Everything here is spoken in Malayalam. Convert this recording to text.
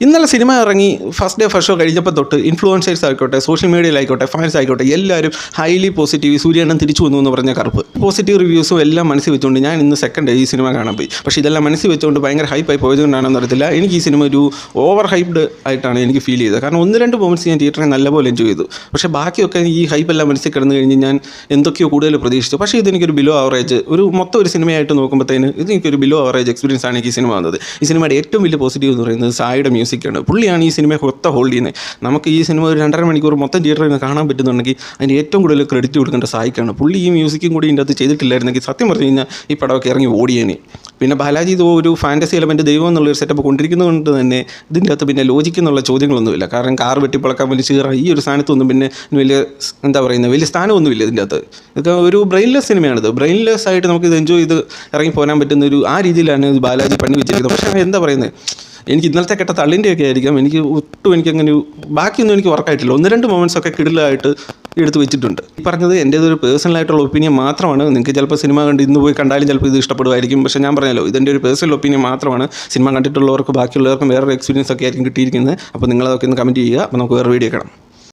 ഇന്നലെ സിനിമ ഇറങ്ങി ഫസ്റ്റ് ഡേ ഫസ്റ്റ് ഷോ കഴിഞ്ഞപ്പോൾ തൊട്ട് ഇൻഫ്ലുവൻസേഴ്സ് ആയിക്കോട്ടെ, സോഷ്യൽ മീഡിയയിലായിക്കോട്ടെ, ഫാൻസ് ആയിക്കോട്ടെ, എല്ലാവരും ഹൈലി പോസിറ്റീവ്, സൂര്യണ്ണൻ തിരിച്ചു വന്നു എന്ന് പറഞ്ഞ കറുപ്പ് പോസിറ്റീവ് റിവ്യൂസും എല്ലാം മനസ്സിൽ വെച്ചുകൊണ്ട് ഞാൻ ഇന്ന് സെക്കൻഡ് ഡേ ഈ സിനിമ കാണാൻ പോയി. പക്ഷേ ഇതെല്ലാം മനസ്സിൽ വെച്ചുകൊണ്ട് ഭയങ്കര ഹൈപ്പായി പോയതുകൊണ്ടാണെന്ന് അറിയത്തില്ല, എനിക്ക് ഈ സിനിമ ഒരു ഓവർ ഹൈപ്ഡ് ആയിട്ടാണ് എനിക്ക് ഫീൽ ചെയ്തത്. കാരണം 1-2 മൊമെൻറ്റ്സ് ഞാൻ തിയേറ്ററിൽ നല്ലപോലെ എൻജോയ് ചെയ്തു. പക്ഷേ ബാക്കിയൊക്കെ ഈ ഹൈപ്പെല്ലാം മനസ്സിൽ കിടന്നു കഴിഞ്ഞ് ഞാൻ എന്തൊക്കെയോ കൂടുതൽ പ്രതീക്ഷിച്ചു. പക്ഷേ ഇതെനിക്കൊരു ബിലോ ആവറേജ്, മൊത്തം ഒരു സിനിമയായിട്ട് നോക്കുമ്പോഴത്തേന് ഇതെനിക്കൊരു ബിലോ ആവറേജ് എക്സ്പീരിയൻസ് ആണ് എനിക്ക് ഈ സിനിമ വന്നത്. ഈ സിനിമയുടെ ഏറ്റവും വലിയ പോസിറ്റീവ് എന്ന് പറയുന്നത് സായിയുടെ മ്യൂസിക്കാണ്. പുള്ളിയാണ് ഈ സിനിമയെ ഹോൾഡ് ചെയ്യുന്നത്. നമുക്ക് ഈ സിനിമ ഒരു 2.5 മണിക്കൂർ മൊത്തം തിയേറ്ററിൽ നിന്ന് കാണാൻ പറ്റുന്നുണ്ടെങ്കിൽ അതിന് ഏറ്റവും കൂടുതൽ ക്രെഡിറ്റ് കൊടുക്കേണ്ട സായിക്കാണ്. പുള്ളി ഈ മ്യൂസിക്കും കൂടി ഇതിൻ്റെ അകത്ത് ചെയ്തിട്ടില്ലായിരുന്നെങ്കിൽ സത്യം പറഞ്ഞു കഴിഞ്ഞാൽ ഈ പടമൊക്കെ ഇറങ്ങി ഓടിയേനെ. പിന്നെ ബാലാജി ഇത് ഒരു ഫാൻറ്റസി എലമെൻറ്റ് ദൈവം എന്നുള്ളൊരു സെറ്റപ്പ് കൊണ്ടിരിക്കുന്നതുകൊണ്ട് തന്നെ ഇതിൻ്റെ അകത്ത് പിന്നെ ലോജിക്ക് എന്നുള്ള ചോദ്യങ്ങളൊന്നുമില്ല. കാരണം കാർ വെട്ടിപ്പളക്കാൻ വലിയ ചീറ ഈ ഒരു സ്ഥാനത്തൊന്നും പിന്നെ വലിയ വലിയ സ്ഥാനമൊന്നുമില്ല ഇതിൻ്റെ അകത്ത്. ഇതൊക്കെ ഒരു ബ്രെയിൻലെസ് സിനിമയാണിത്. ബ്രെയിൻലെസ് ആയിട്ട് നമുക്ക് ഇത് എൻജോയ് ചെയ്ത് ഇറങ്ങി പോരാൻ പറ്റുന്ന ആ രീതിയിലാണ് ഇത് ബാലാജി പണി വെച്ചിരിക്കുന്നത്. പക്ഷേ എനിക്ക് ഇന്നലത്തെ കേട്ട തള്ളിൻ്റെയൊക്കെ ആയിരിക്കാം, എനിക്കങ്ങനെ ബാക്കിയൊന്നും എനിക്ക് വർക്കായിട്ടില്ല. 1-2 മൊമെൻറ്റ്സ് ഒക്കെ കിടിലായിട്ട് എടുത്ത് വെച്ചിട്ടുണ്ട്. ഈ പറഞ്ഞത് എൻ്റേതൊരു പേഴ്സണലായിട്ടുള്ള ഒപ്പീനിയൻ മാത്രമാണ്. നിങ്ങൾക്ക് ചിലപ്പോൾ സിനിമ കണ്ട് ഇന്ന് പോയി കണ്ടാലും ചിലപ്പോൾ ഇത് ഇഷ്ടപ്പെടുമായിരിക്കും. പക്ഷേ ഞാൻ പറഞ്ഞല്ലോ, ഇതെൻ്റെ ഒരു പേഴ്സണൽ ഒപ്പീനിയൻ മാത്രമാണ്. സിനിമ കണ്ടിട്ടുള്ളവർക്ക് ബാക്കിയുള്ളവർക്കും വേറൊരു എക്സ്പീരിയൻസ് ഒക്കെ ആയിരിക്കും കിട്ടിയിരിക്കുന്നത്. അപ്പോൾ നിങ്ങളതൊക്കെ ഒന്ന് കമൻറ്റ് ചെയ്യുക. അപ്പോൾ നമുക്ക് വേറെ വീഡിയോ കാണാം.